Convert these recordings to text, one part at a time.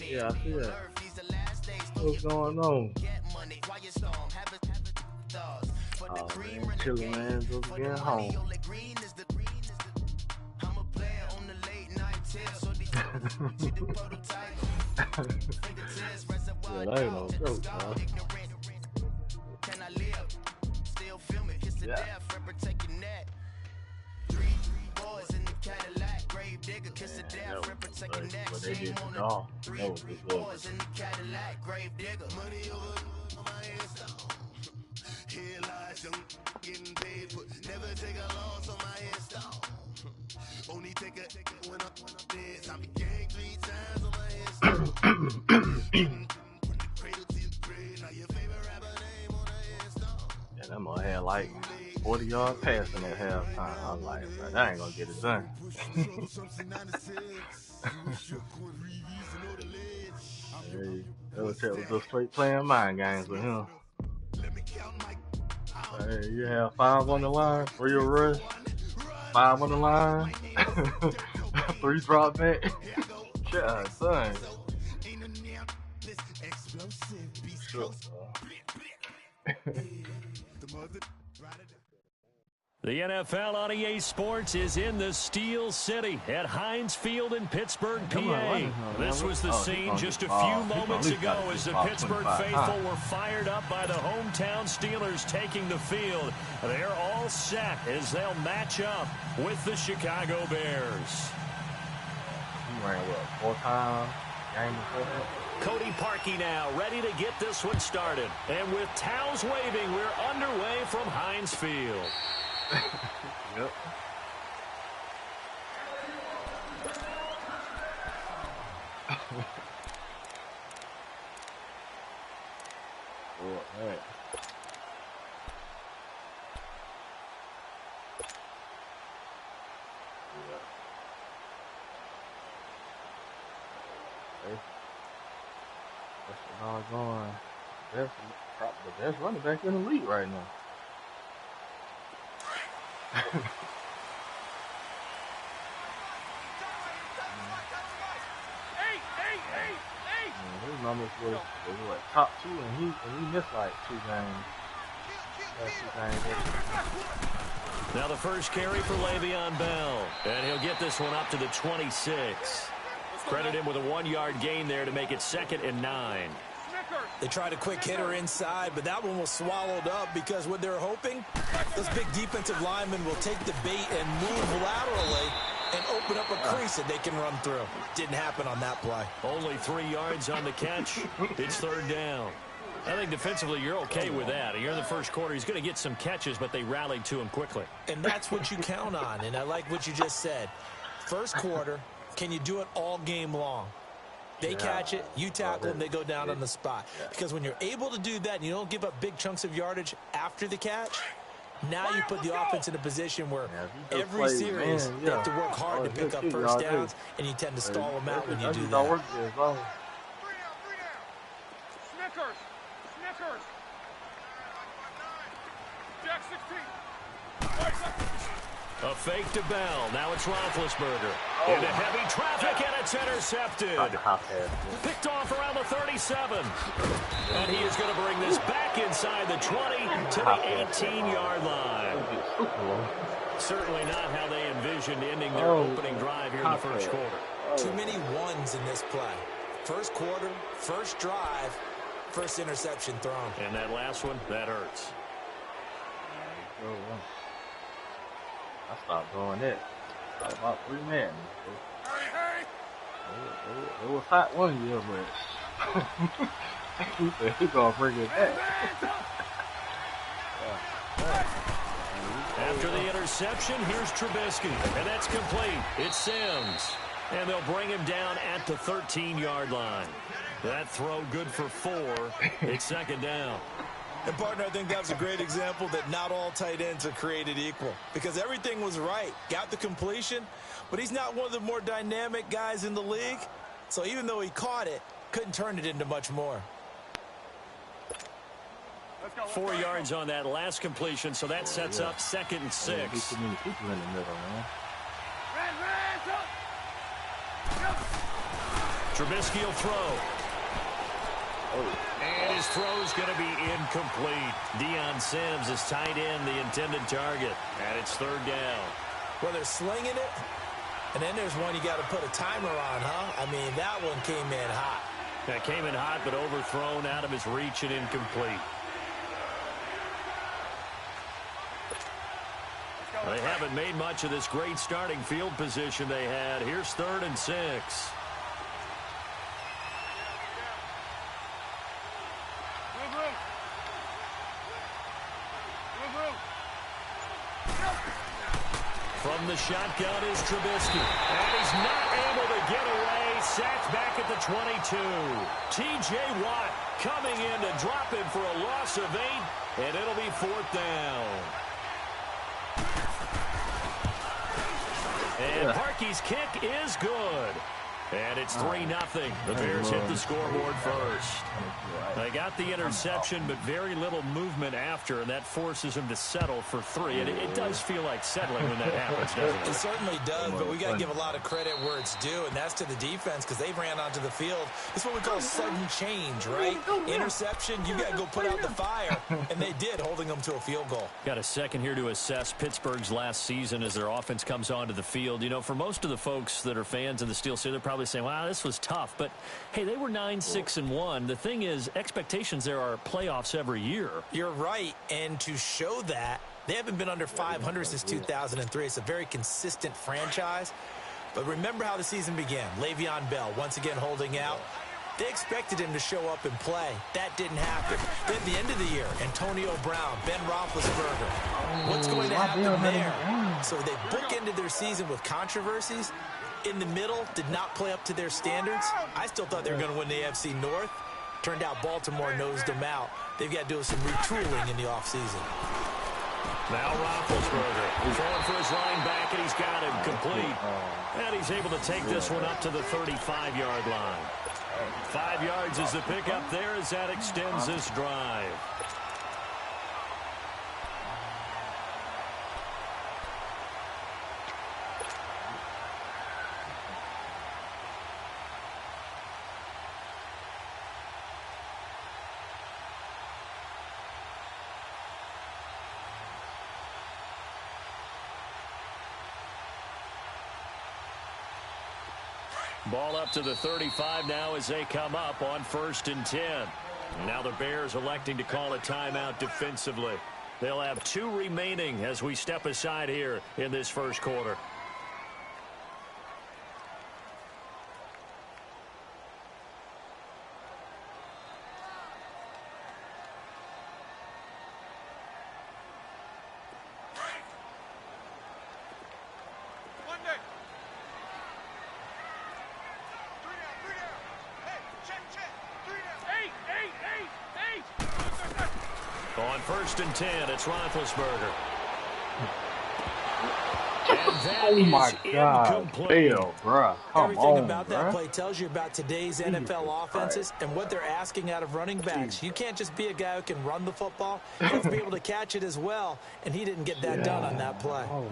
Yeah, I see that. What's going on? Oh man, chilling, man. Just getting home. Yeah, that ain't no joke, man. Yeah. What they did to dog. That was just ugly. Yeah, that mother had like 40-yard passing at halftime. I was like, bro, that ain't gonna get it done. Hey, Belichick was just straight playing mind games with him. Hey, you have 5 on the line, 3 a rush, 5 on the line, 3 drop back. God, son. Sure, The NFL on EA Sports is in the Steel City at Heinz Field in Pittsburgh, PA. This was the scene just a few moments ago as the Pittsburgh faithful were fired up by the hometown Steelers taking the field. They're all set as they'll match up with the Chicago Bears. He ran, what, 4 times? Game before that? Cody Parkey now ready to get this one started. And with towels waving, we're underway from Heinz Field. Yep. All right. Yeah. Okay. That's all going. That's the best running back in the league right now. His numbers was what, top 2, and he missed like 2 games. Now the first carry for Le'Veon Bell, and he'll get this one up to the 26. Credit him with a 1-yard gain there to make it 2nd and 9. They tried a quick hitter inside, but that one was swallowed up because what they're hoping, those big defensive linemen will take the bait and move laterally and open up a crease that they can run through. Didn't happen on that play. Only 3 yards on the catch. It's 3rd down. I think defensively you're okay with that. Here in the first quarter, he's going to get some catches, but they rallied to him quickly. And that's what you count on, and I like what you just said. First quarter, can you do it all game long? They catch it, you tackle them, they go down on the spot. Because when you're able to do that and you don't give up big chunks of yardage after the catch, now you put the offense in a position where every series they have to work hard to pick up first downs, and you tend to stall them out when you do that. A fake to Bell. Now it's Roethlisberger. Into heavy traffic, and it's intercepted. Picked off around the 37. And he is going to bring this back inside the 20 to the 18-yard line. Certainly not how they envisioned ending their opening drive here in the first quarter. Too many ones in this play. First quarter, first drive, first interception thrown. And that last one, that hurts. I stopped doing that. About 3 men. It was hot one year, but he said he's gonna bring it back. After the interception, here's Trubisky, and that's complete. It's Sims, and they'll bring him down at the 13-yard line. That throw good for 4. It's 2nd down. And, partner, I think that was a great example that not all tight ends are created equal because everything was right. Got the completion, but he's not one of the more dynamic guys in the league. So even though he caught it, couldn't turn it into much more. 4 yards on that last completion, so that sets up 2nd and 6. Too many people in the middle, man. Trubisky will throw. And his throw's going to be incomplete. Deion Sims is tight end, the intended target. And it's third down. Well, they're slinging it. And then there's one you got to put a timer on, huh? I mean, that one came in hot. That came in hot, but overthrown out of his reach and incomplete. They haven't made much of this great starting field position they had. Here's 3rd and 6. From the shotgun is Trubisky. And he's not able to get away. Sacked back at the 22. T.J. Watt coming in to drop him for a loss of 8. And it'll be 4th down. And Harkey's kick is good. And it's 3-0. The Bears hit the scoreboard first. They got the interception, but very little movement after, and that forces him to settle for 3. And it does feel like settling when that happens, doesn't it? It certainly does, but we got to give a lot of credit where it's due, and that's to the defense because they ran onto the field. It's what we call sudden change, right? Interception, you got to go put out the fire, and they did, holding them to a field goal. Got a second here to assess Pittsburgh's last season as their offense comes onto the field. You know, for most of the folks that are fans of the Steel City, they're probably saying, wow, this was tough. But, hey, they were 9-6-1. The thing is, expectations there are playoffs every year. You're right, and to show that, they haven't been under 500 since 2003. It's a very consistent franchise. But remember how the season began. Le'Veon Bell once again holding out. They expected him to show up and play. That didn't happen. Then at the end of the year, Antonio Brown, Ben Roethlisberger. What's going to happen there? So they bookended their season with controversies. In the middle, did not play up to their standards. I still thought they were going to win the AFC North. Turned out Baltimore nosed them out. They've got to do some retooling in the offseason. Now Roethlisberger throwing for his line back, and he's got him complete. And he's able to take this one up to the 35-yard line. 5 yards is the pickup there as that extends this drive. Ball up to the 35 now as they come up on 1st and 10. Now the Bears electing to call a timeout defensively. They'll have 2 remaining as we step aside here in this first quarter. On 1st and 10, it's Roethlisberger. Oh my God. Fail, bruh. Everything about that play tells you about today's NFL offenses and what they're asking out of running backs. You can't just be a guy who can run the football. You have to be able to catch it as well, and he didn't get that done on that play. Oh,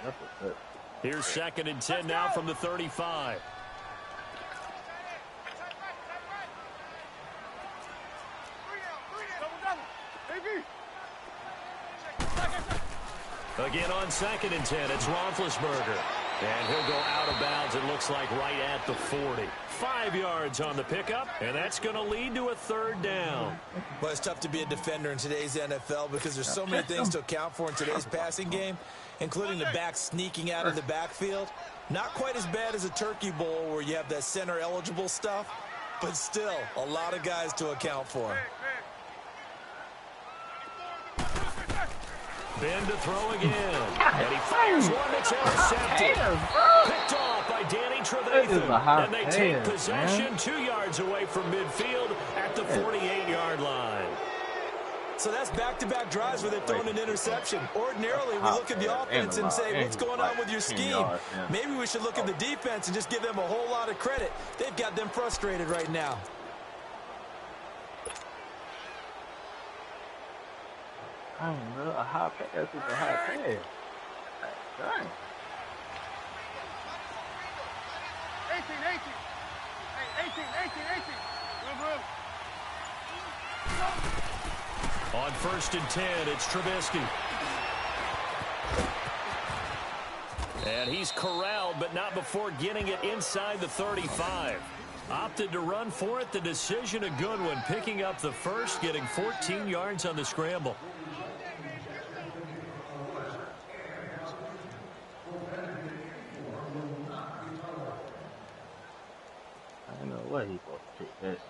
no. Here's 2nd and 10 now from the 35. Again on 2nd and 10, it's Roethlisberger. And he'll go out of bounds, it looks like, right at the 40. 5 yards on the pickup, and that's going to lead to a 3rd down. Well, it's tough to be a defender in today's NFL because there's so many things to account for in today's passing game, including the back sneaking out of the backfield. Not quite as bad as a turkey bowl where you have that center-eligible stuff, but still a lot of guys to account for. Ben to throw again. And he fires one that's intercepted. Picked off by Danny Trevathan. And they take possession 2 yards away from midfield at the 48-yard line. So that's back-to-back drives where they've thrown an interception. Ordinarily, we look at the offense and say, what's going on with your scheme? Maybe we should look at the defense and just give them a whole lot of credit. They've got them frustrated right now. I don't know, a high pass is a high pass. Dang. 18. On 1st and 10, it's Trubisky. And he's corralled, but not before getting it inside the 35. Opted to run for it. The decision a good one. Picking up the first, getting 14 yards on the scramble. I don't know what he's supposed to take this.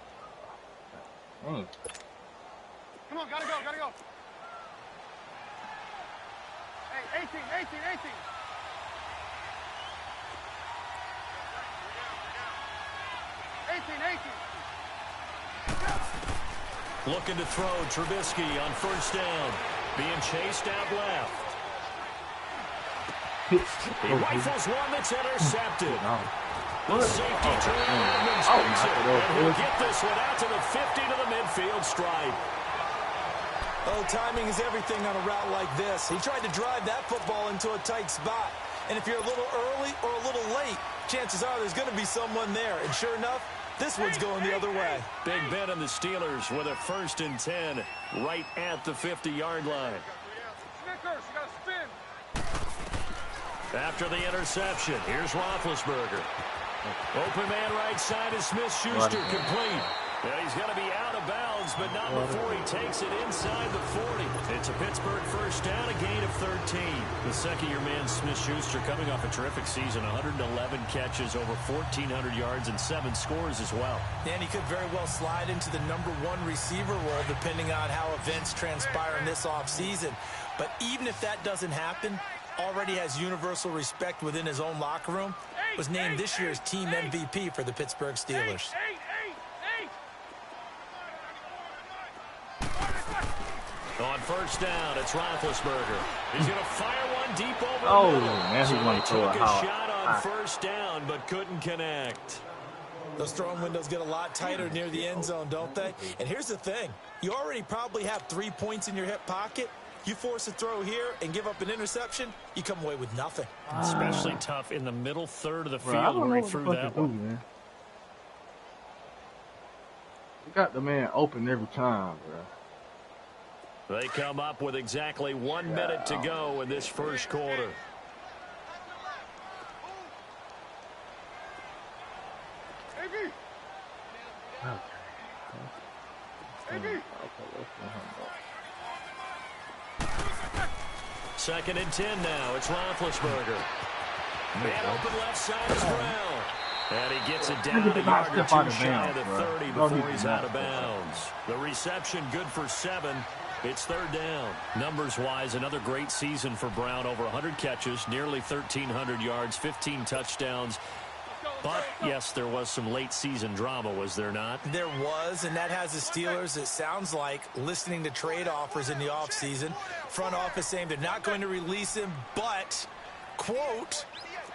Dang. Come on, gotta go. Hey, 18. Looking to throw. Trubisky on 1st down. Being chased out left. He rifles one that's intercepted. The safety Trey Edmonds takes it. And he'll get this one out to the 50 to the midfield stripe. Oh, timing is everything on a route like this. He tried to drive that football into a tight spot. And if you're a little early or a little late, chances are there's going to be someone there. And sure enough, this one's going the other way. Big Ben and the Steelers with a 1st and 10 right at the 50-yard line. Snickers, you gotta spin. After the interception, here's Roethlisberger. Open man right side is Smith-Schuster complete. And he's going to be out of bounds, but not before he takes it inside the 40. It's a Pittsburgh 1st down, a gain of 13. The second-year man, Smith-Schuster, coming off a terrific season, 111 catches, over 1,400 yards, and 7 scores as well. And he could very well slide into the #1 receiver role, depending on how events transpire in this offseason. But even if that doesn't happen, already has universal respect within his own locker room, was named this year's team MVP for the Pittsburgh Steelers. On 1st down, it's Roethlisberger. He's going to fire one deep over Oh, the middle. man, he's going to throw Took it a out. shot on 1st down, but couldn't connect. Those throwing windows get a lot tighter near the end zone, don't they? And here's the thing. You already probably have 3 points in your hip pocket. You force a throw here and give up an interception, you come away with nothing. Especially tough in the middle third of the field where he threw that one. Man. You got the man open every time, bro. They come up with exactly 1 minute to go in this first quarter. Second and 10 now. It's Roethlisberger. Man open left side is Brown. And he gets it down a yard or 2 shy of the 30 before he's out of bounds. The reception good for 7. It's 3rd down. Numbers-wise, another great season for Brown. Over 100 catches, nearly 1,300 yards, 15 touchdowns. But, yes, there was some late-season drama, was there not? There was, and that has the Steelers, it sounds like, listening to trade offers in the offseason. Front office saying they're not going to release him, but, quote,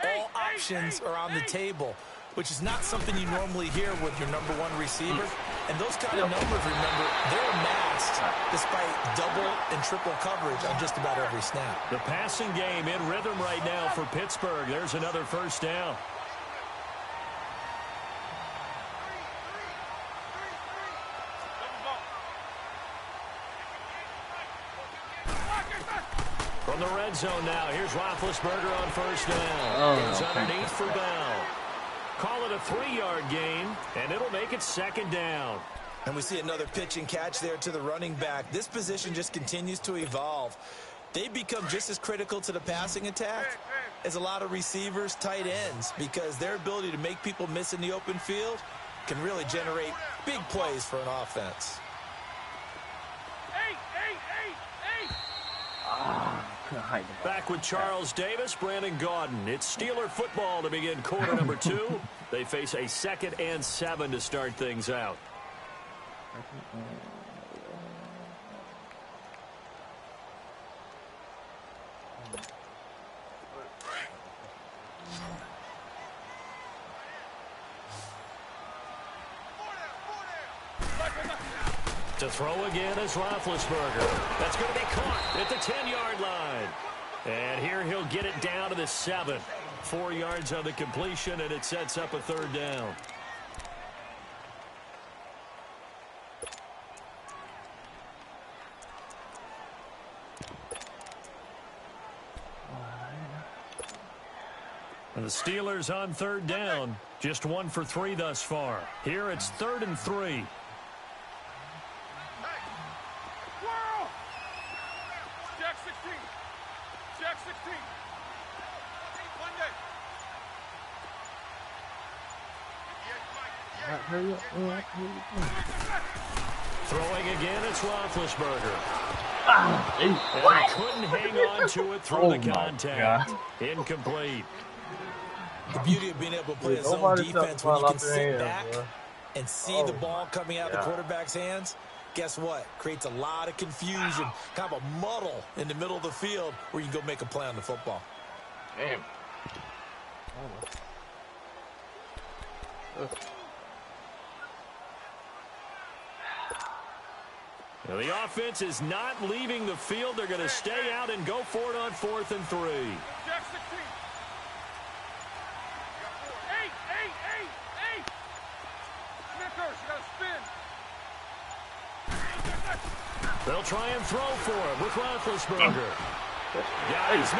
all options are on the table, which is not something you normally hear with your #1 receiver. And those kind of numbers, remember, they're amassed despite double and triple coverage on just about every snap. The passing game in rhythm right now for Pittsburgh. There's another 1st down. From the red zone now, here's Roethlisberger on 1st down. Goes underneath for Bell. Call it a 3-yard gain, and it'll make it 2nd down. And we see another pitch and catch there to the running back. This position just continues to evolve. They become just as critical to the passing attack as a lot of receivers, tight ends, because their ability to make people miss in the open field can really generate big plays for an offense. Back with Charles Davis, Brandon Gaudin. It's Steeler football to begin quarter number 2. They face a 2nd and 7 to start things out. To throw again is Roethlisberger. That's going to be caught at the 10-yard line. And here he'll get it down to the 7. 4 yards on the completion, and it sets up a 3rd down. the Steelers on third down. Just 1 for 3 thus far. Here it's 3rd and 3. Jack 16. Jack 16. Throwing again, it's Roethlisberger. He And couldn't hang on to it through the contact. Incomplete. The beauty of being able to play a zone defense when you can sit back and see the ball coming out of the quarterback's hands, guess what? Creates a lot of confusion, kind of a muddle in the middle of the field where you can go make a play on the football. Damn. Now, the offense is not leaving the field. They're going to stay out and go for it on 4th and 3. Jack 16. 8. Snickers, you got to spin. They'll try and throw for it with Roethlisberger. Guys,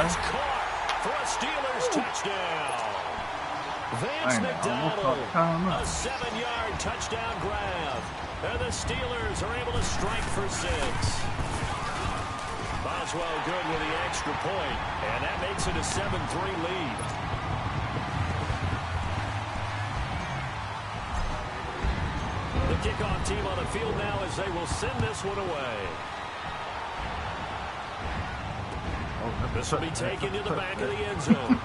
it's caught for a Steelers touchdown. Vance McDonald, a 7-yard touchdown grab. And the Steelers are able to strike for 6. Boswell good with the extra point, and that makes it a 7-3 lead. The kickoff team on the field now as they will send this one away. This will be taken to the back of the end zone.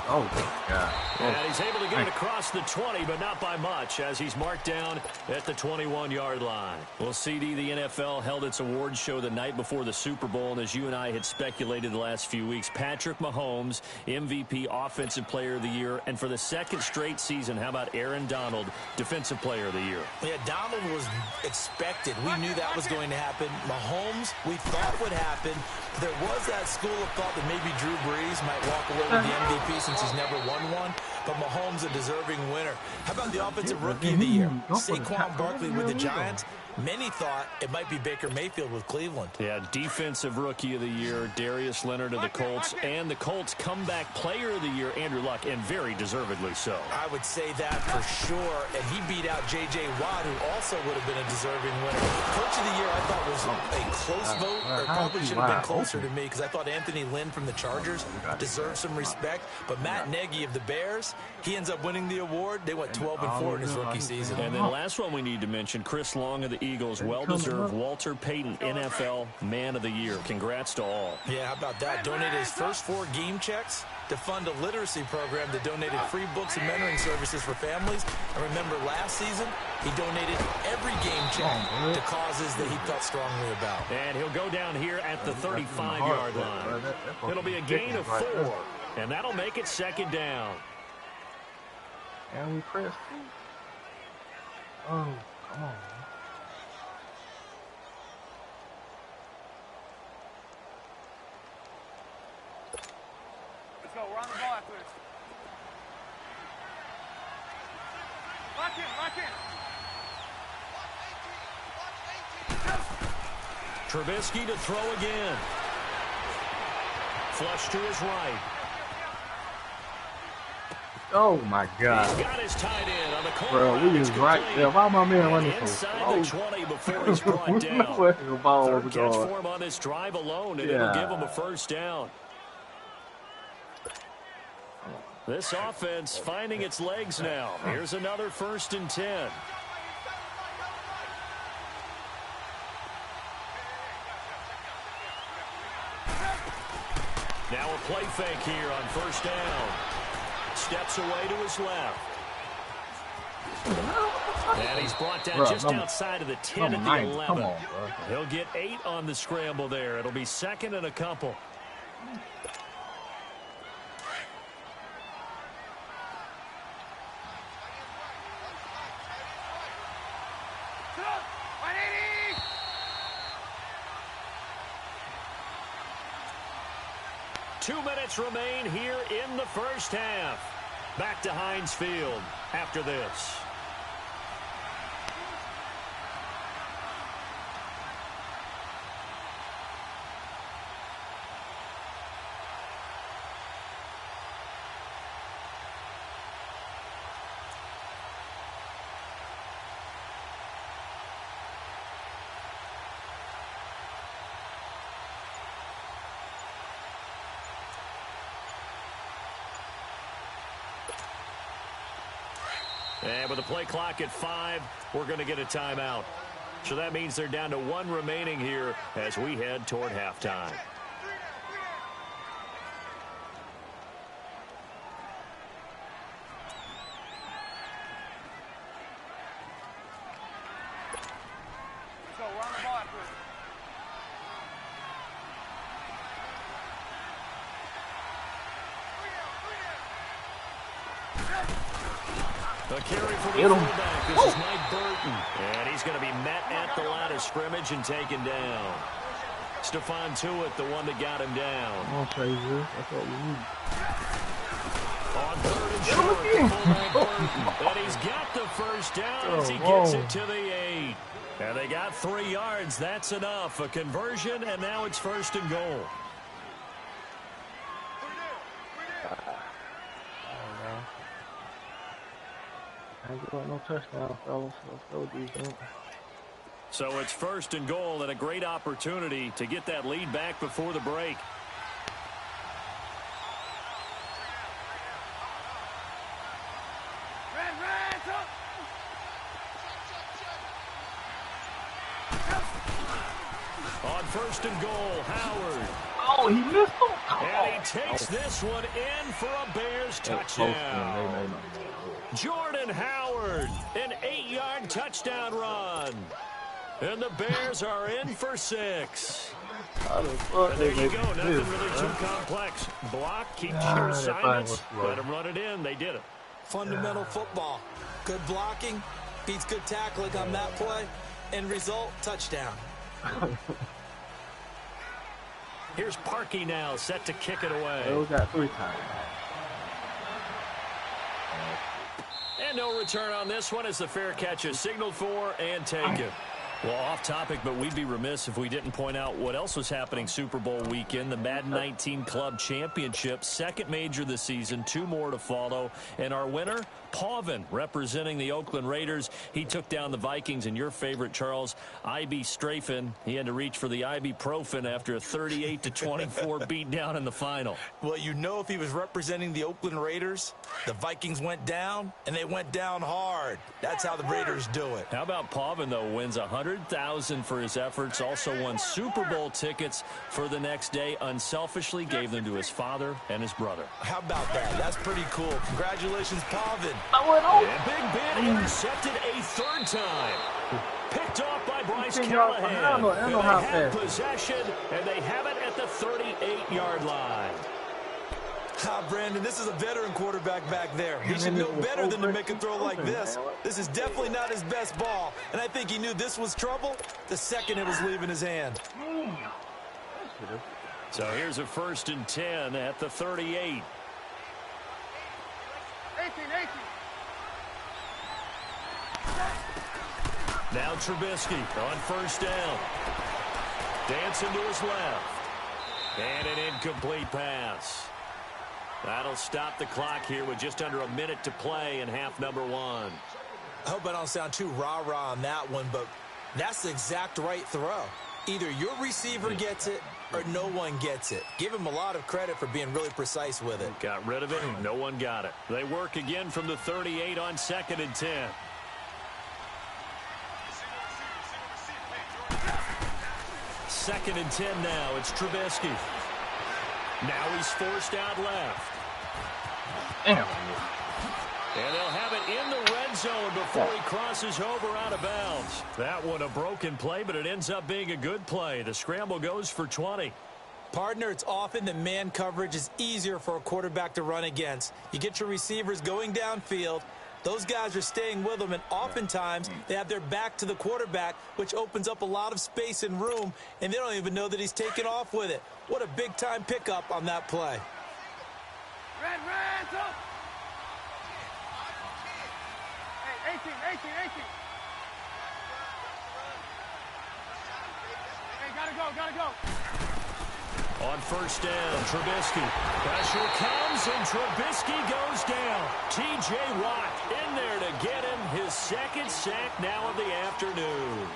Oh, my God. And he's able to get it across the 20, but not by much, as he's marked down at the 21-yard line. Well, CD, the NFL held its awards show the night before the Super Bowl, and as you and I had speculated the last few weeks, Patrick Mahomes, MVP, Offensive Player of the Year, and for the 2nd straight season, how about Aaron Donald, Defensive Player of the Year? Yeah, Donald was expected. We knew that was going to happen. Mahomes, we thought would happen. There was that school of thought that maybe Drew Brees might walk away with the MVP since he's never won one, but Mahomes a deserving winner. How about the Offensive Rookie of the Year? Saquon Barkley with the Giants. Many thought it might be Baker Mayfield with Cleveland. Yeah, Defensive Rookie of the Year, Darius Leonard of the Colts, and the Colts Comeback Player of the Year, Andrew Luck, and very deservedly so. I would say that for sure, and he beat out J.J. Watt, who also would have been a deserving winner. Coach of the Year, I thought was a close vote, or probably should have been closer to me, because I thought Anthony Lynn from the Chargers deserved some respect, but Matt Nagy of the Bears, he ends up winning the award. They went 12-4 in his rookie season. And then last one we need to mention, Chris Long of the Eagles, well-deserved Walter Payton NFL Man of the Year. Congrats to all. Yeah, how about that? Donated his first 4 game checks to fund a literacy program that donated free books and mentoring services for families. And remember, last season, he donated every game check to causes that he felt strongly about. And he'll go down here at the 35-yard line. It'll be a gain of 4, and that'll make it 2nd down. And we press. Oh, come on. Let's go. We're on the ball after this. Lock in, lock in. Trubisky to throw again. Flush to his right. Oh, my God. He's got his tight end on the corner. Bro, we is right there. Why my man running so inside slow? the 20 before he's brought down. The ball Third was catch going. for him on this drive alone, and it'll give him a 1st down. This offense finding its legs now. Here's another 1st and 10. Now a play fake here on 1st down. Steps away to his left. And he's brought down just outside of the 10 at the 11. Come on, He'll get 8 on the scramble there. It'll be 2nd and a couple. Two minutes remain here in the 1st half. Back to Heinz Field after this. And with the play clock at 5, we're going to get a timeout. So that means they're down to 1 remaining here as we head toward halftime. So we're on the ball after this. A carry for the fullback. This is Mike Burton. And he's going to be met at the line of scrimmage and taken down. Stephon Tuitt, the one that got him down. Come on, Frazier. That's what we need. On 3rd and short, the fullback Burton. And he's got the first down as he gets it to the 8. And they got 3 yards. That's enough. A conversion, and now it's 1st and goal. I ain't got no touchdown, fellas. Let's go, defense. So it's 1st and goal and a great opportunity to get that lead back before the break. On 1st and goal, Howard. Oh, he missed him. And he takes this one in for a Bears touchdown. Jordan Howard, an 8-yard touchdown run. And the Bears are in for 6. And there you go, nothing really too complex. Block, keep your assignments, let them run it in. They did it. Fundamental football. Good blocking, beats good tackling on that play. End result, touchdown. Here's Parkey now, set to kick it away. We got 3 times. And no return on this one as the fair catch is signaled for and taken. Well, off topic, but we'd be remiss if we didn't point out what else was happening Super Bowl weekend. The Madden 19 Club Championship, 2nd major this season, 2 more to follow. And our winner, Pauvin, representing the Oakland Raiders. He took down the Vikings, and your favorite, Charles, I.B. Strafen. He had to reach for the ibuprofen after a 38-24 beatdown in the final. Well, you know, if he was representing the Oakland Raiders, the Vikings went down, and they went down hard. That's how the Raiders do it. How about Pauvin, though, wins $100,000 for his efforts, also won Super Bowl tickets for the next day, unselfishly gave them to his father and his brother. How about that? That's pretty cool. Congratulations, Pauvin. And Big Ben intercepted a 3rd time. Picked off by Bryce Callahan. And they have possession, and they have it at the 38-yard line. Brandon, this is a veteran quarterback back there. He should know better than to make a throw like this. This is definitely not his best ball, and I think he knew this was trouble the second it was leaving his hand. So here's a 1st and 10 at the 38. 18. Now Trubisky on 1st down. Dancing to his left. And an incomplete pass. That'll stop the clock here with just under a minute to play in half number 1. I hope I don't sound too rah-rah on that one, but that's the exact right throw. Either your receiver gets it or no one gets it. Give him a lot of credit for being really precise with it. Got rid of it, and no one got it. They work again from the 38 on 2nd and 10. Second and 10 now. It's Trubisky. Now he's forced out left. Damn. And they'll have it in the red zone before he crosses over out of bounds. That one a broken play, but it ends up being a good play. The scramble goes for 20. Partner, it's often that man coverage is easier for a quarterback to run against. You get your receivers going downfield. Those guys are staying with them, and oftentimes they have their back to the quarterback, which opens up a lot of space and room, and they don't even know that he's taken off with it. What a big-time pickup on that play. Red, up. Hey, 18. Hey, gotta go. On 1st down, Trubisky. Pressure comes, and Trubisky goes down. T.J. Watt in there to get him his 2nd sack now of the afternoon.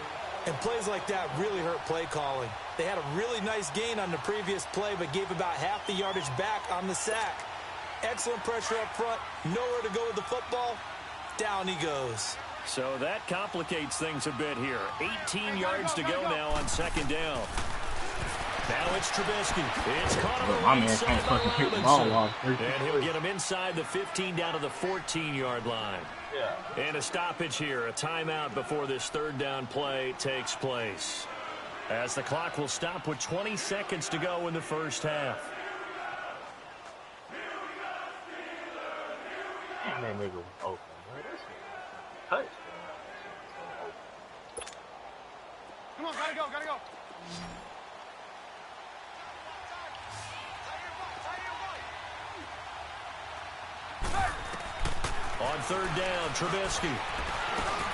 And plays like that really hurt play calling. They had a really nice gain on the previous play, but gave about half the yardage back on the sack. Excellent pressure up front, nowhere to go with the football. Down he goes. So that complicates things a bit here. 18 yards to go now on second down. Now it's Trubisky. It's caught on the right side by Robinson. And he'll get him inside the 15 down to the 14-yard line. Yeah. And a stoppage here, a timeout before this third down play takes place. As the clock will stop with 20 seconds to go in the first half. Damn, that nigga was open. Touch. Come on, gotta go, gotta go. On third down, Trubisky.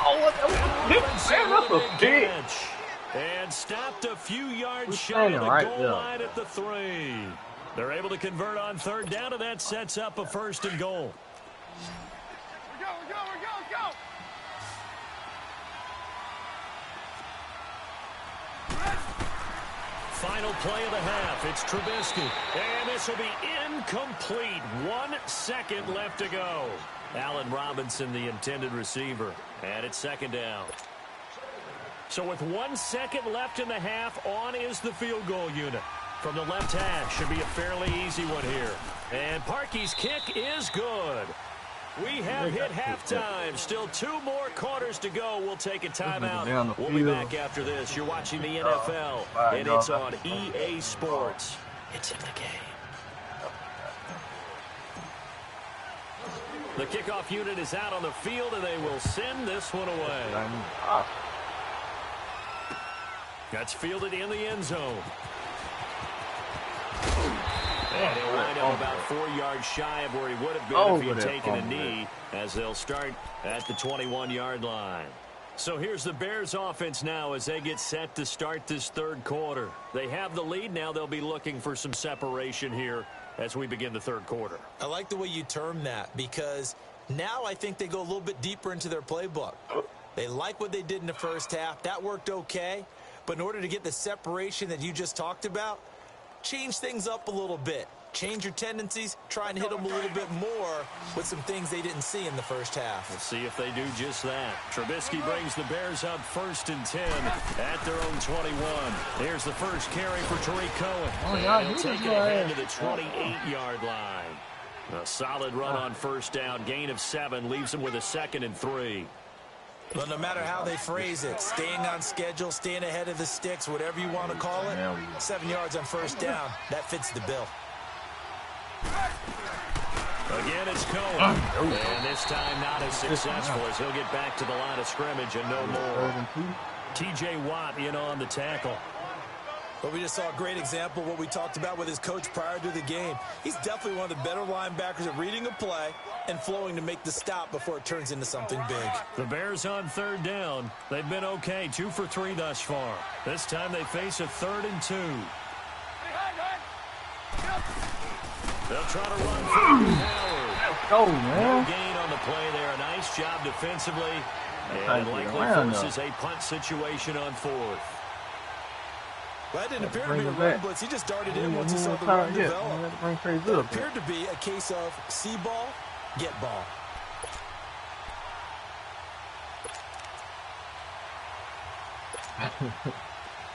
Oh, what the that's a big catch. And stopped a few yards shy of the goal line at the 3. They're able to convert on third down, and that sets up a first and goal. We're go, let's go. Final play of the half. It's Trubisky. And this will be incomplete. 1 second left to go. Allen Robinson, the intended receiver. And it's second down. So with 1 second left in the half, on is the field goal unit. From the left hash, should be a fairly easy one here. And Parkey's kick is good. We have hit halftime. Still 2 more quarters to go. We'll take a timeout. We'll be back after this. You're watching the NFL, and it's on EA Sports. It's in the game. The kickoff unit is out on the field, and they will send this one away. That's fielded in the end zone. And he'll wind up about 4 yards shy of where he would have been if he had taken a knee, as they'll start at the 21-yard line. So here's the Bears offense now as they get set to start this third quarter. They have the lead. Now they'll be looking for some separation here as we begin the third quarter. I like the way you term that, because now I think they go a little bit deeper into their playbook. They like what they did in the first half. That worked okay. But in order to get the separation that you just talked about, change things up a little bit. Change your tendencies. Try and hit them a little bit more with some things they didn't see in the first half. We'll see if they do just that. Trubisky brings the Bears up 1st and 10 at their own 21. Here's the first carry for Tariq Cohen. He'll take it ahead to the 28-yard line. A solid run on first down. Gain of 7 leaves him with a 2nd and 3. Well, no matter how they phrase it, staying on schedule, staying ahead of the sticks, whatever you want to call it, 7 yards on first down, that fits the bill. Again, it's Cohen. And this time not as successful as he'll get back to the line of scrimmage and no more. T.J. Watt in on the tackle. But we just saw a great example of what we talked about with his coach prior to the game. He's definitely one of the better linebackers at reading a play and flowing to make the stop before it turns into something big. The Bears on third down. They've been okay, 2 for 3 thus far. This time they face a 3rd and 2. They'll try to run through Howard. Let's go, man. No gain on the play there. A nice job defensively. And likely forces a punt situation on 4th. Well, that didn't appear to be a run blitz. He just darted in once he saw the run develop. It appeared to be a case of see ball, get ball.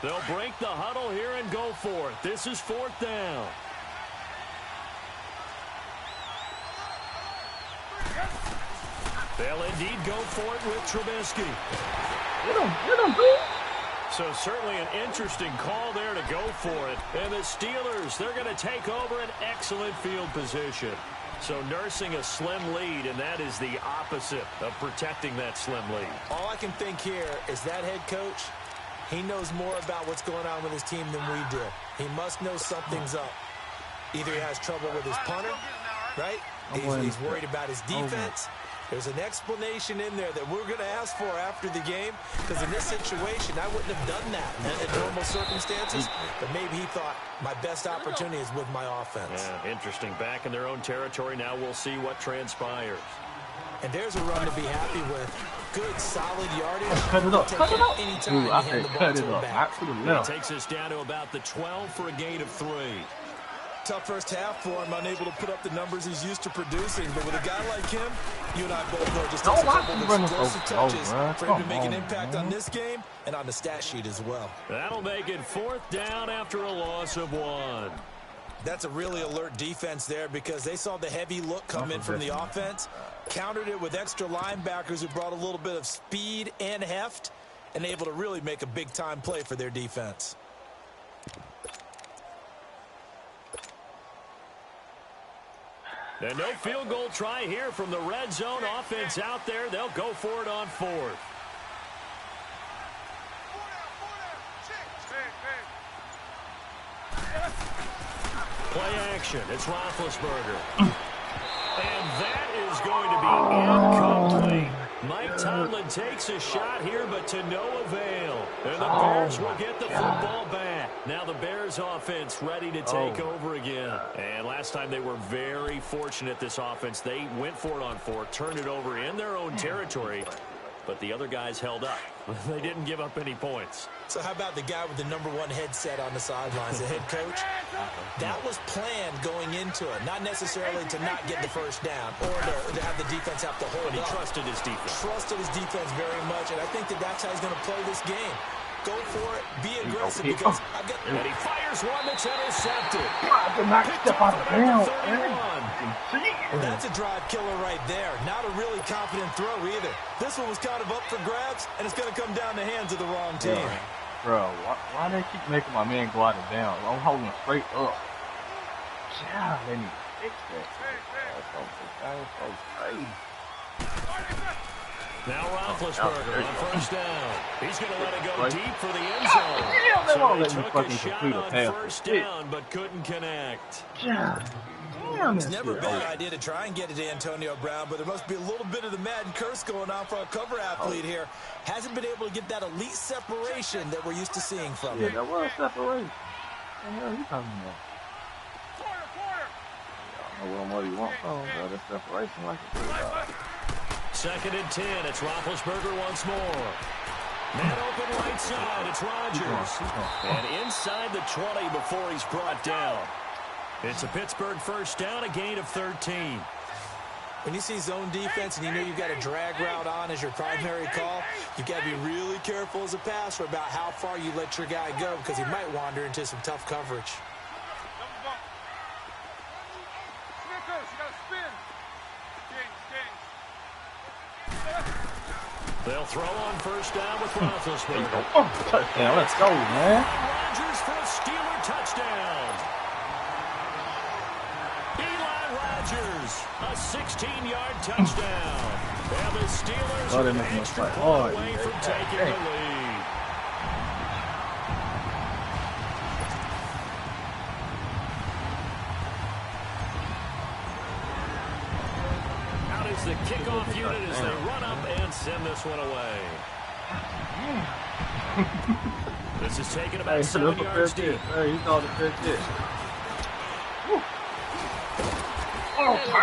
They'll break the huddle here and go for it. This is 4th down. They'll indeed go for it with Trubisky. Get him, dude. So certainly an interesting call there to go for it. And the Steelers, they're going to take over an excellent field position. So nursing a slim lead, and that is the opposite of protecting that slim lead. All I can think here is that head coach, he knows more about what's going on with his team than we do. He must know something's up. Either he has trouble with his punter, right? He's worried about his defense. There's an explanation in there that we're going to ask for after the game, because in this situation, I wouldn't have done that in normal circumstances, but maybe he thought my best opportunity is with my offense. Yeah, interesting. Back in their own territory. Now we'll see what transpires. And there's a run to be happy with. Good, solid yardage. Cut it up. Cut it up. Anytime Ooh, I said cut it up. back. Absolutely. It takes us down to about the 12 for a gain of 3. tough first half for him, unable to put up the numbers he's used to producing. But with a guy like him, you and I both know it just takes a couple of explosive touches for him to make an impact on this game and on the stat sheet as well. That'll make it 4th down after a loss of 1. That's a really alert defense there because they saw the heavy look come in from the offense, countered it with extra linebackers who brought a little bit of speed and heft, and able to really make a big-time play for their defense. And no field goal try here from the red zone. Offense out there. They'll go for it on 4th. Play action. It's Roethlisberger. And that is going to be incomplete. Mike Tomlin takes a shot here, but to no avail. And the Bears will get the football back. Now the Bears offense ready to take over again. And last time they were very fortunate, this offense. They went for it on 4, turned it over in their own territory. But the other guys held up. They didn't give up any points. So how about the guy with the #1 headset on the sidelines, the head coach? That was planned going into it, not necessarily to not get the first down or to have the defense have to hold But he up. trusted his defense. Trusted his defense very much, and I think that's how he's going to play this game. Go for it, be aggressive, because I've got... And he fires one that's intercepted. That's a drive killer right there. Not a really confident throw either. This one was kind of up for grabs, and it's going to come down the hands of the wrong team. Yeah. Bro, why they keep making my man go out of bounds? I'm holding him straight up. Yeah, they need to fix that. That's so crazy. Now Roethlisberger on first down. He's going to let it go deep for the end zone. They won't let So me he took fucking a shot complete a on pass. first down, but couldn't connect. It's never been an idea to try and get it to Antonio Brown, but there must be a little bit of the Madden curse going on for a cover athlete here. Hasn't been able to get that elite separation that we're used to seeing from him. Yeah, that was separation. What the hell are you talking about? I don't know what you want from, bro. That separation like it. 2nd and 10. It's Roethlisberger once more. Man open right side. It's Rodgers. And inside the 20 before he's brought down. It's a Pittsburgh first down, a gain of 13. When you see zone defense and you know you've got a drag route on as your primary call, you've got to be really careful as a passer about how far you let your guy go because he might wander into some tough coverage. They'll throw on first down with Roethlisberger. Touchdown, let's go, man. Rodgers for a Steeler touchdown. Rodgers, a 16-yard touchdown. And the Steelers are an extra point away from taking the lead. Out is the kickoff unit as they run up and send this one away. This is taken about 7 yards deep. Hey, you called it fair catch.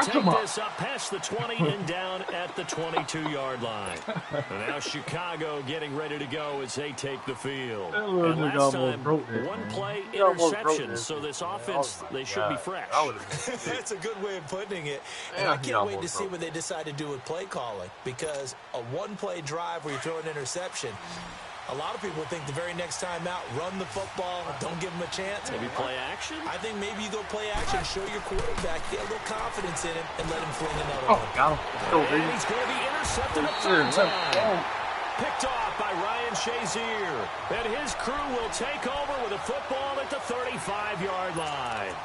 Take this up past the 20 and down at the 22-yard line. And now Chicago getting ready to go as they take the field. And last time, one play interception, so this offense, they should be fresh. That's a good way of putting it. And I can't wait to see what they decide to do with play calling, because a one-play drive where you throw an interception, a lot of people think the very next time out, run the football, don't give them a chance. Maybe play action? I think maybe you go play action, show your quarterback, get a little confidence in him, and let him fling another one. Got him. And he's going to be intercepted a third time. Picked off by Ryan Shazier. And his crew will take over with a football at the 35-yard line.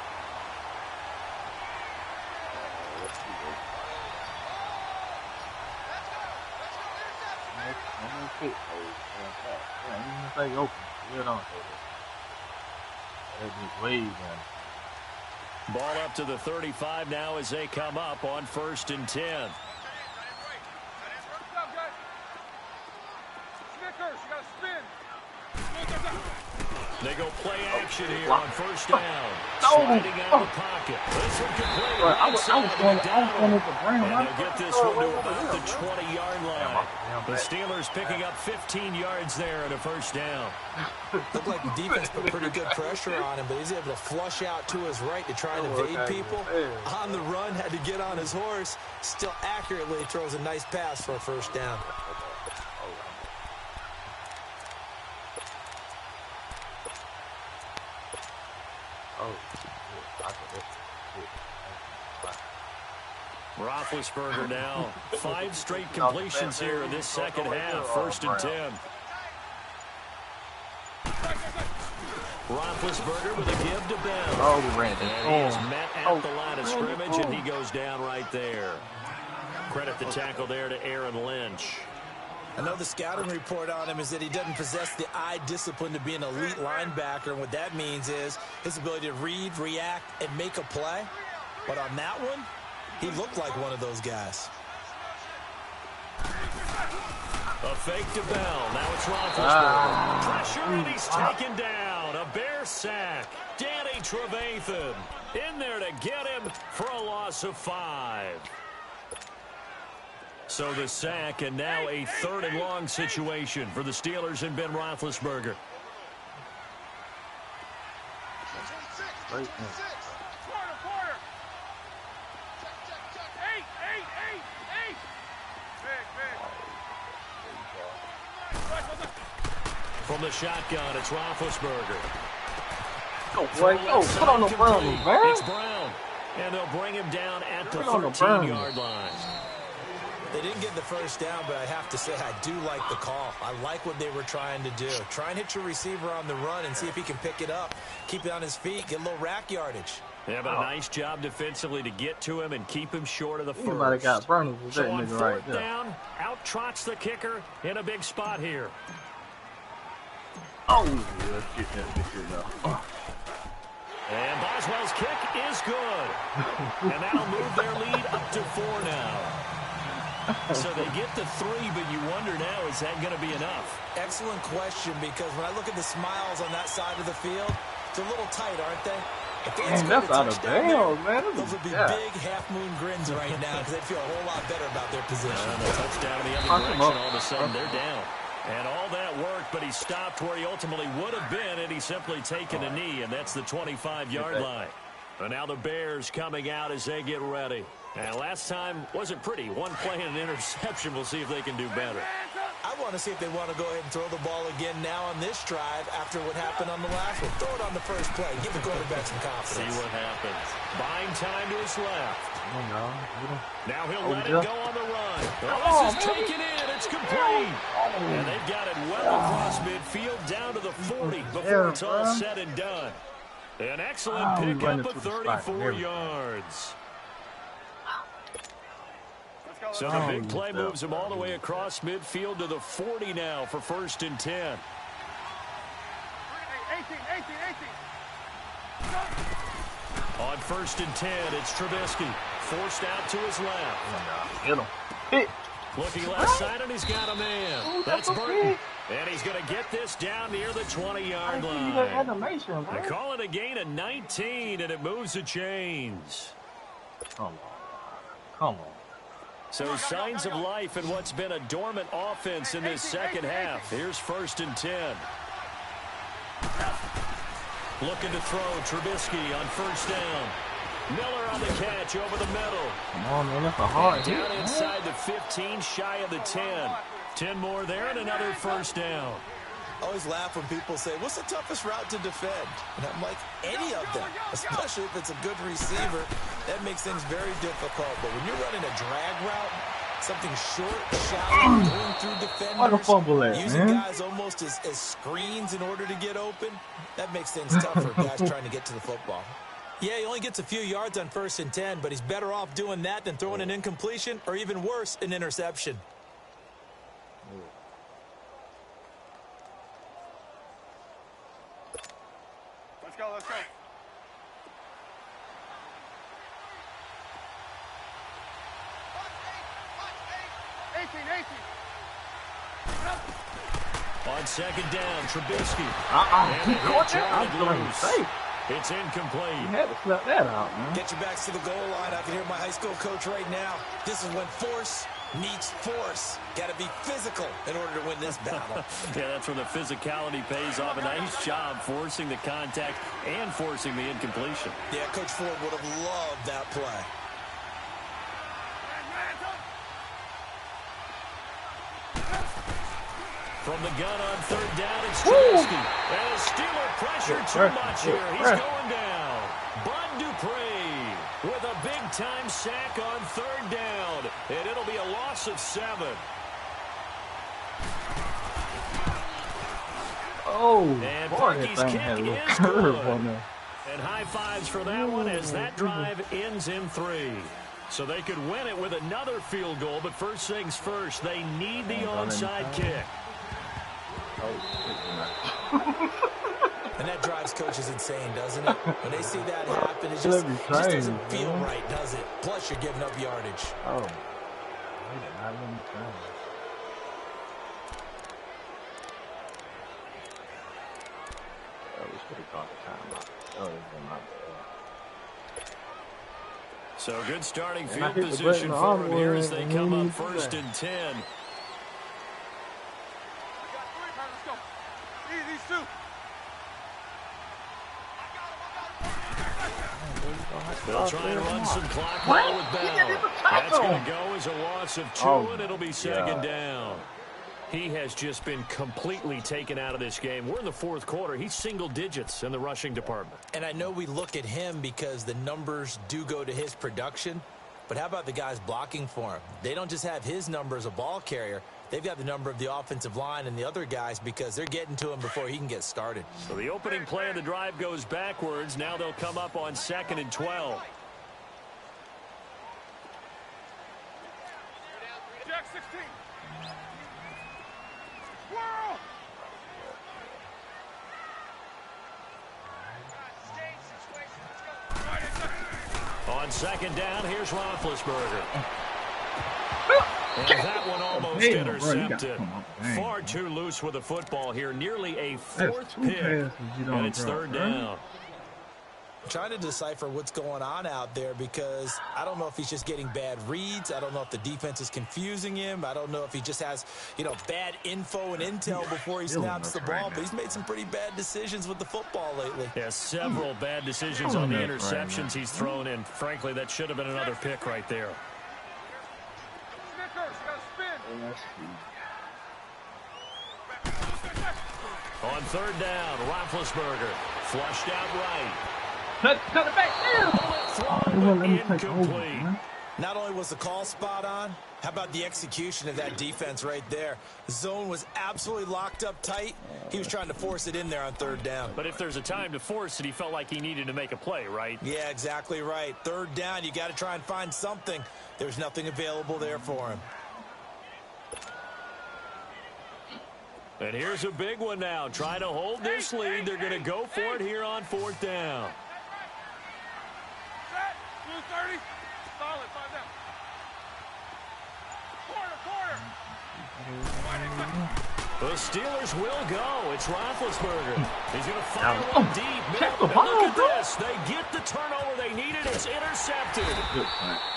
Stay open. Get on. Way down. Ball up to the 35 now as they come up on 1st and 10. Snickers, you gotta spin. They go play action here on first down. No. Sliding out of the pocket. This one complete. Bro, I was going at the ground. And they'll get this one to about the 20-yard line. The Steelers picking up 15 yards there and a first down. Looked like the defense put pretty good pressure on him, but he's able to flush out to his right to try and evade people. On the run, had to get on his horse. Still accurately throws a nice pass for a first down. Roethlisberger now. 5 straight completions here in this second half. First and 10. Roethlisberger with a give to Bell. Oh, we ran it. And he is met at the line of scrimmage, and he goes down right there. Credit the tackle there to Aaron Lynch. I know the scouting report on him is that he doesn't possess the eye discipline to be an elite linebacker, and what that means is his ability to read, react, and make a play. But on that one, he looked like one of those guys. A fake to Bell. Now it's Roethlisberger. Pressure, and he's taken down. A Bear sack. Danny Trevathan in there to get him for a loss of 5. So the sack, and now a 3rd and long situation for the Steelers and Ben Roethlisberger. Quarter. 8. From the shotgun, it's Roethlisberger. Go, boy. Go. Put on the Brown, man. It's Brown. And they'll bring him down at the 13-yard line. They didn't get the first down, but I have to say I do like the call. I like what they were trying to do. Try and hit your receiver on the run and see if he can pick it up. Keep it on his feet. Get a little rack yardage. Yeah, but a nice job defensively to get to him and keep him short of the first. Anybody got Burners with So that on nigga 4th right there. down, out trots the kicker in a big spot here. Oh, yeah, let's get that shit now. And Boswell's kick is good. And that'll move their lead up to 4 now. So they get the 3, but you wonder now, is that going to be enough? Excellent question, because when I look at the smiles on that side of the field, it's a little tight, aren't they? Damn, that's out of bounds, man. Those would be big half-moon grins right now because they'd feel a whole lot better about their position. And the touchdown in the other direction, all of a sudden they're down. And all that worked, but he stopped where he ultimately would have been, and he's simply taken a knee, and that's the 25-yard line. And now the Bears coming out as they get ready. And last time wasn't pretty. One play and an interception. We'll see if they can do better. I want to see if they want to go ahead and throw the ball again now on this drive after what happened on the last one. Throw it on the first play. Give the quarterback some confidence. See what happens. Buying time to his left. Now he'll let it go on the run. This is taken in. It's complete. And they've got it well across midfield down to the 40 before it's all said and done. An excellent pickup of 34 yards. So the big play moves him all the way across midfield to the 40 now for 1st and 10. 18. On 1st and 10, it's Trubisky. Forced out to his left. Get him. Hit. Looking left side, and he's got a man. That's Burton. And he's going to get this down near the 20-yard line. They call it a gain of 19, and it moves the chains. Come on. Come on. So signs of life in what's been a dormant offense in this second half. Here's 1st and 10. Looking to throw Trubisky on 1st down. Miller on the catch over the middle. Come on, man. That's a hard hit. Down inside the 15, shy of the 10. 10 more there and another 1st down. I always laugh when people say, what's the toughest route to defend? And I'm like, any of them, especially if it's a good receiver. That makes things very difficult. But when you're running a drag route, something short, shallow, going through defenders, using guys almost as screens in order to get open, that makes things tough for guys trying to get to the football. Yeah, he only gets a few yards on 1st and 10, but he's better off doing that than throwing an incompletion or even worse, an interception. Let's go. 18. On second down, Trubisky. He caught that. I was going to say. It's incomplete. You had to slap that out, man. Get your backs to the goal line. I can hear my high school coach right now. This is when force meets force. Got to be physical in order to win this battle. Yeah, that's where the physicality pays off. A nice job forcing the contact and forcing the incompletion. Yeah, Coach Ford would have loved that play. From the gun on third down, it's Trubisky. And Steeler pressure too much here. He's going down. Bud Dupree with a big-time sack on third down. And it'll be a loss of 7. Oh, and boy, Bucky's that thing kick had a little is curve good. on there. And high fives for that one as that drive ends in 3. So they could win it with another field goal, but first things first, they need the onside kick. And that drives coaches insane, doesn't it? When they see that happen, it just doesn't feel right, does it? Plus, you're giving up yardage. Oh, they did not let me try. We should have caught the timeout. Oh, it's not bad. So good starting field position for here as they come up first and 10. They'll try and run some clock while with Bell. That's going to go as a loss of 2, and it'll be second down. He has just been completely taken out of this game. We're in the fourth quarter. He's single digits in the rushing department. And I know we look at him because the numbers do go to his production, but how about the guys blocking for him? They don't just have his number as a ball carrier. They've got the number of the offensive line and the other guys because they're getting to him before he can get started. So the opening play of the drive goes backwards. Now they'll come up on 2nd and 12. Jack 16. On second down, here's Roethlisberger. And that one almost intercepted. Far too loose with the football here. Nearly a 4th pick. And it's third down. I'm trying to decipher what's going on out there because I don't know if he's just getting bad reads. I don't know if the defense is confusing him. I don't know if he just has, bad info and intel before he snaps the ball. But he's made some pretty bad decisions with the football lately. Yeah, several bad decisions on the interceptions he's thrown in. Frankly, that should have been another pick right there. On third down, Roethlisberger flushed out right. Cut it back down. Incomplete. Not only was the call spot on, how about the execution of that defense right there? The zone was absolutely locked up tight. He was trying to force it in there on third down. But if there's a time to force it, he felt like he needed to make a play, right? Yeah, exactly right. Third down, you got to try and find something. There's nothing available there for him. And here's a big one now. Trying to hold this lead. They're going to go for it here on 4th down. Set. Blue 30. Solid. 5 down. Quarter. The Steelers will go. It's Roethlisberger. He's going to fire one deep. Check the And ball, look at bro. this. They get the turnover they needed. It's intercepted.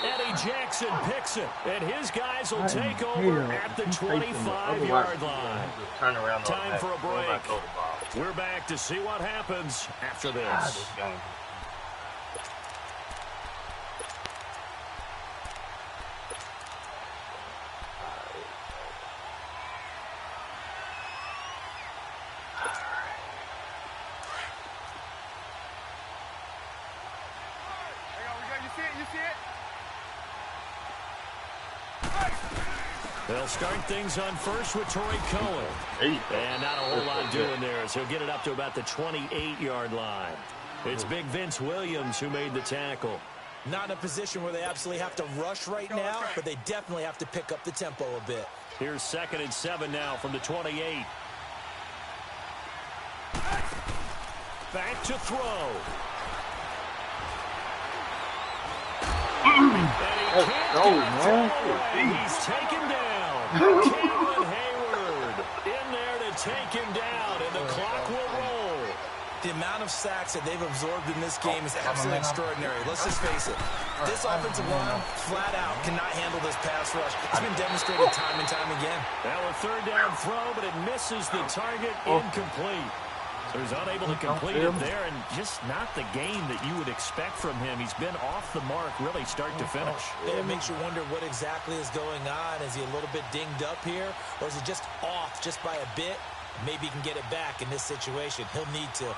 Eddie Jackson picks it. And his guys will take over at the 25-yard line. Time for a break. We're back to see what happens after this. They'll start things on first with Torrey Cohen. And not a whole lot doing there as he'll get it up to about the 28-yard line. It's Big Vince Williams who made the tackle. Not in a position where they absolutely have to rush right now, but they definitely have to pick up the tempo a bit. Here's 2nd and 7 now from the 28. Back to throw. And he can't throw away. He's taken down. Cameron Hayward in there to take him down, and the clock will roll. The amount of sacks that they've absorbed in this game is absolutely extraordinary. Let's just face it. This offensive line, flat out, cannot handle this pass rush. It's been demonstrated time and time again. Now a third down throw, but it misses the target, incomplete. So he's unable to complete it there, and just not the game that you would expect from him. He's been off the mark really start to finish. It makes you wonder what exactly is going on. Is he a little bit dinged up here, or is he just off just by a bit? Maybe he can get it back in this situation. He'll need to.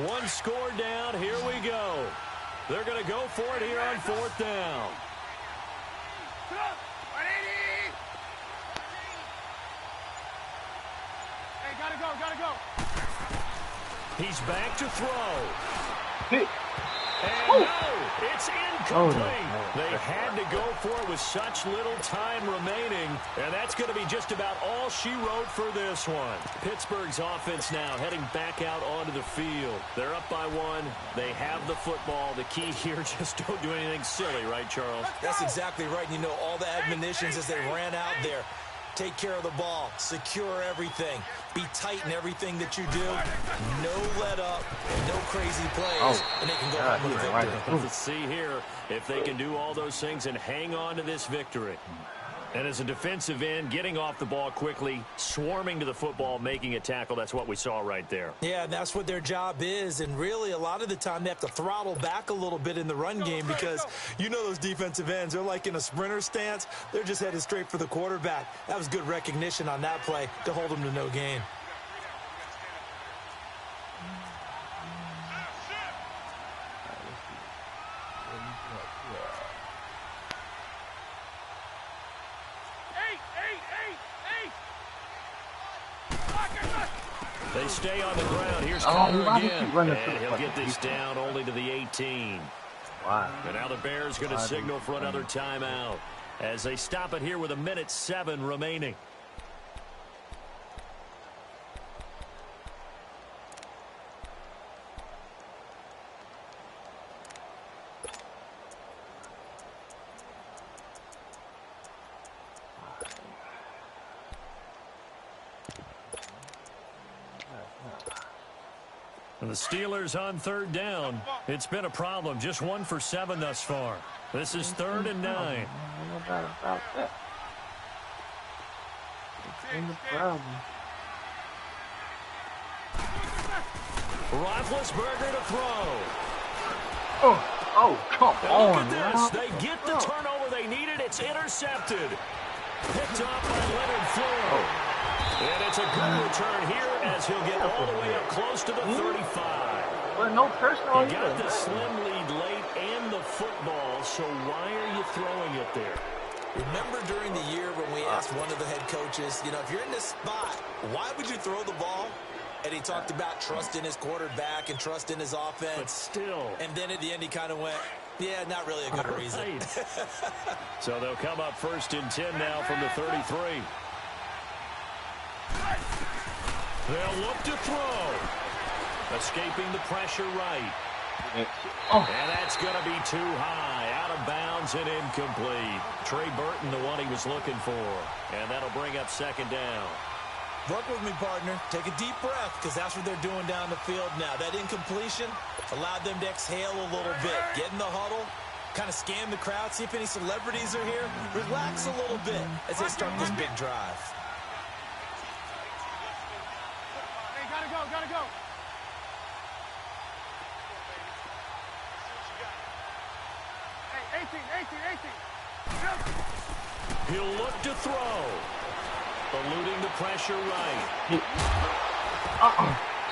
One score down. Here we go. They're going to go for it here on fourth down. Hey, gotta go. He's back to throw. And Oh. no, it's incomplete. They had to go for it with such little time remaining, and that's going to be just about all she wrote for this one. Pittsburgh's offense now heading back out onto the field. They're up by one. They have the football. The key here, just don't do anything silly, right, Charles? That's exactly right. You know, all the admonitions as they ran out there. Take care of the ball. Secure everything. Be tight in everything that you do. No let up. No crazy plays. And they can go home with a victory. Let's see here if they can do all those things and hang on to this victory. And as a defensive end, getting off the ball quickly, swarming to the football, making a tackle, that's what we saw right there. Yeah, and that's what their job is. And really, a lot of the time, they have to throttle back a little bit in the run game because you know those defensive ends, they're like in a sprinter stance. They're just headed straight for the quarterback. That was good recognition on that play to hold them to no gain. They stay on the ground. Here's Carter again. And he'll get this people. down only to the 18. Wow. And now the Bears going to signal for another timeout as they stop it here with 1:07 remaining. And the Steelers on third down. It's been a problem. Just 1 for 7 thus far. This is 3rd and 9. Roethlisberger to throw. Oh, come on. Look at this. They get the turnover they needed. It's intercepted. Picked off by Leonard Floyd. And it's a good return here as he'll get all the way up close to the 35. But no pressure on you. Got the slim lead late and the football, so why are you throwing it there? Remember during the year when we asked one of the head coaches, you know, if you're in this spot, why would you throw the ball? And he talked about trust in his quarterback and trust in his offense. But still. And then at the end he kind of went, yeah, not really a good reason. So they'll come up 1st and 10 now from the 33. They'll look to throw. Escaping the pressure right. And that's going to be too high. Out of bounds and incomplete. Trey Burton, the one he was looking for. And that'll bring up 2nd down. Work with me, partner. Take a deep breath because that's what they're doing down the field now. That incompletion allowed them to exhale a little bit. Get in the huddle. Kind of scan the crowd. See if any celebrities are here. Relax a little bit as they start this big drive. Gotta go. Hey, 18. He'll look to throw. Eluding the pressure right.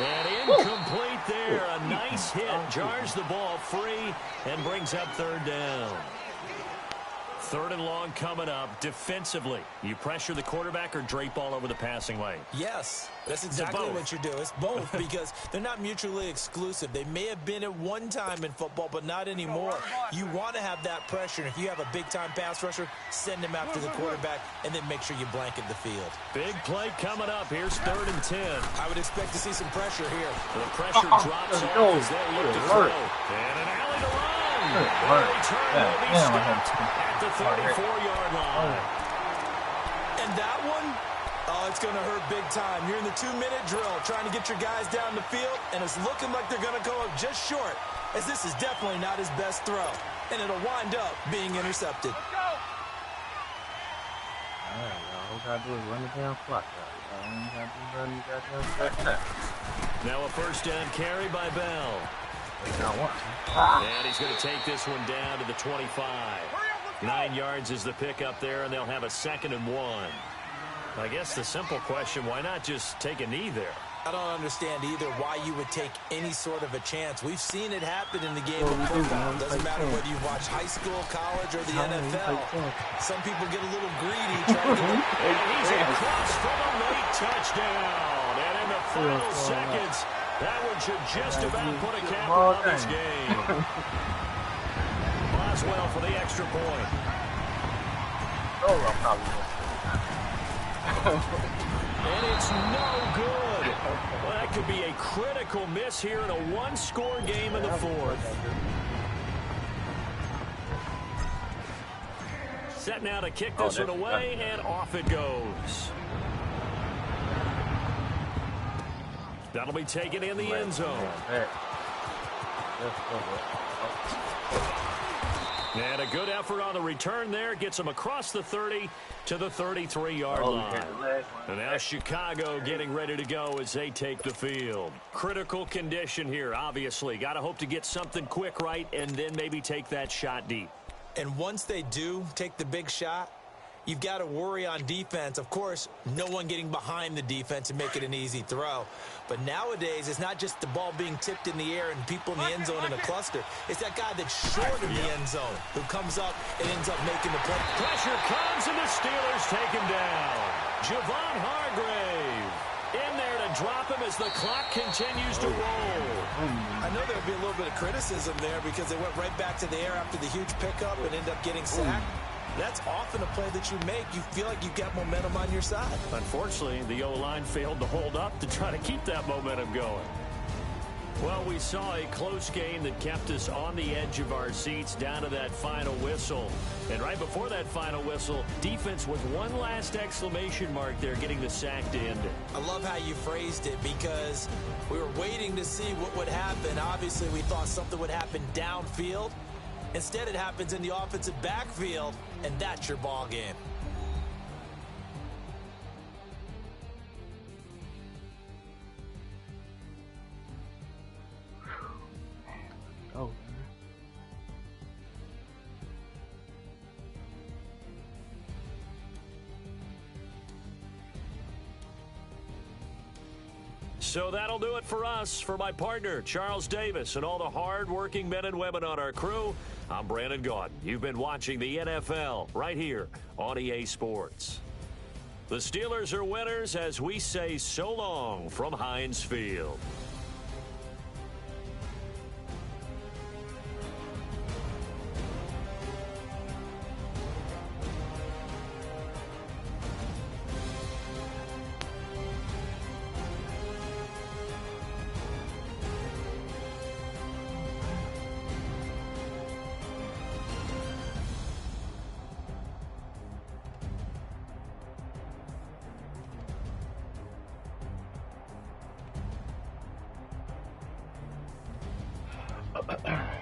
And incomplete there. A nice hit. Jars the ball free and brings up 3rd down. 3rd and long coming up. Defensively, you pressure the quarterback or drape all over the passing lane? Yes, that's exactly what you do. It's both because they're not mutually exclusive. They may have been at one time in football, but not anymore. You want to have that pressure. And if you have a big-time pass rusher, send him after the quarterback and then make sure you blanket the field. Big play coming up. Here's 3rd and 10. I would expect to see some pressure here. The pressure drops off as they look to throw. And an alley to run. The return will be stopped at the 34-yard line. And that one, oh, it's going to hurt big time. You're in the 2-minute drill trying to get your guys down the field, and it's looking like they're going to come up just short, as this is definitely not his best throw, and it'll wind up being intercepted. Let's go. All right, all we gotta do is run the damn clock out. All we gotta do is run the goddamn clock. Now a first down carry by Bell. And he's going to take this one down to the 25. 9 yards is the pickup there, and they'll have a 2nd and 1. I guess the simple question, why not just take a knee there? I don't understand either why you would take any sort of a chance. We've seen it happen in the game of football. It doesn't matter whether you watch high school, college, or the NFL. Some people get a little greedy trying to get And he's across from a late touchdown. And in the final seconds, that one should just about put a cap on this game. Boswell for the extra point. Oh, I'm probably And it's no good. Well, that could be a critical miss here in a one-score game in the 4th. Set now to kick this one away, and off it goes. That'll be taken in the end zone. And a good effort on the return there. Gets him across the 30 to the 33-yard line. And now Chicago getting ready to go as they take the field. Critical condition here, obviously. Got to hope to get something quick right and then maybe take that shot deep. And once they do take the big shot, you've got to worry on defense. Of course, no one getting behind the defense and make it an easy throw. But nowadays, it's not just the ball being tipped in the air and people in the end zone in a cluster. It's that guy that's short of the end zone who comes up and ends up making the play. Pressure comes, and the Steelers take him down. Javon Hargrave in there to drop him as the clock continues to roll. I know there'll be a little bit of criticism there because they went right back to the air after the huge pickup and ended up getting sacked. That's often a play that you make. You feel like you've got momentum on your side. Unfortunately, the O-line failed to hold up to try to keep that momentum going. Well, we saw a close game that kept us on the edge of our seats down to that final whistle. And right before that final whistle, defense with one last exclamation mark there, getting the sack to end it. I love how you phrased it because we were waiting to see what would happen. Obviously, we thought something would happen downfield. Instead, it happens in the offensive backfield, and that's your ball game. Oh. So that'll do it for us. For my partner, Charles Davis, and all the hard-working men and women on our crew, I'm Brandon Gaudin. You've been watching the NFL right here on EA Sports. The Steelers are winners as we say so long from Heinz Field. All right.